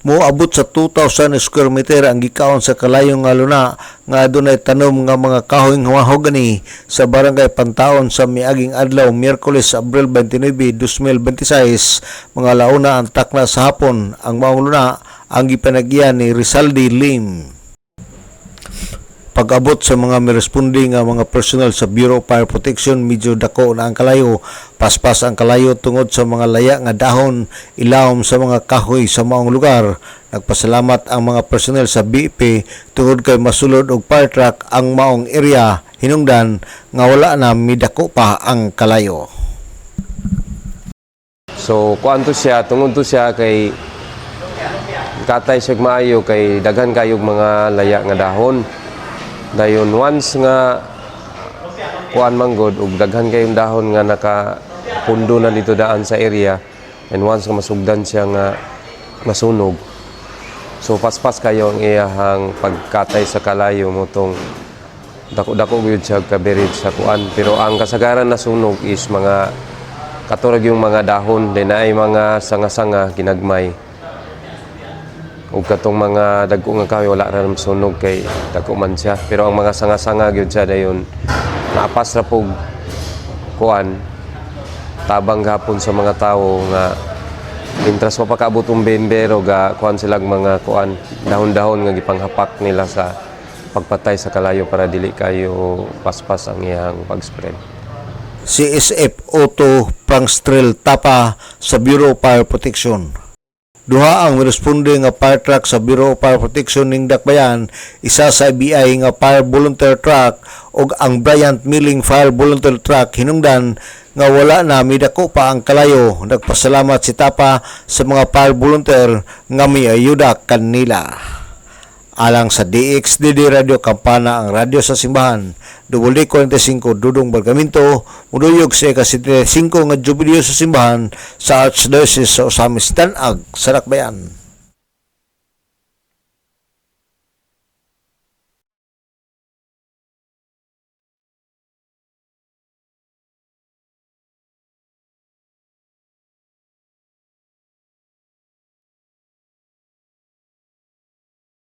Moabot sa 2,000 square meter ang gikaon sa kalayong nga luna nga adunay tanom nga mga kahoy mahogany sa barangay Pantaon sa miaging adlaw Miyerkules Abril 29, 2026 mga launa ang takna sa hapon. Ang maong luna ang gipanagyan ni Rizaldi Lim. Pag-abot sa mga responding nga mga personal sa Bureau of Fire Protection, medyo dako na ang kalayo. Paspas ang kalayo tungod sa mga laya nga dahon, ilawom sa mga kahoy sa maong lugar. Nagpasalamat ang mga personel sa BIP tungod kay masulod og fire truck ang maong area, hinungdan nga wala na midako pa ang kalayo. So kuanto siya, tungod to siya kay katay siya maayo kay daghan kayog mga laya nga dahon. Dayon once nga kuan manggod ug daghan kayong dahon nga nakapundo na dito daan sa area, and once nga masugdan siya nga masunog, so paspas kayo ang iyahang pagkatay sa kalayo mo tong dako-dako gyud siya kaberid sa kuan. Pero ang kasagaran na sunog is mga katurag yung mga dahon, din ay mga sanga-sanga ginagmay. Ug katong mga dagko nga kahoy wala ra sunog kay dagko man siya, pero ang mga sanga-sanga gyud siya dayon naapas ra pog kuan tabang gapon sa mga tawo nga intras mapakaabot ang bembero ga kuan silang mga kuan dahon-dahon nga gipanghapak nila sa pagpatay sa kalayo para dili kayo paspas ang iyang pag-spread. CSF Otto Prangstrel Tapa sa Bureau of Fire Protection. Duha ang responde nga fire truck sa Bureau of Fire Protection ning Dakbayan, isa sa IBI nga fire volunteer truck ug ang Bryant Milling Fire Volunteer Truck, hinungdan nga wala na midako pa ang kalayo. Nagpasalamat si Tapa sa mga fire volunteer nga may ayuda kanila. Alang sa DXDD Radio Kampana, ang radyo sa simbahan, WD45 Dudong Bargamento, muduyog sa ika-75 nga jubileo sa simbahan sa Archdiocese sa Osamis Danag, sa Dakbayan.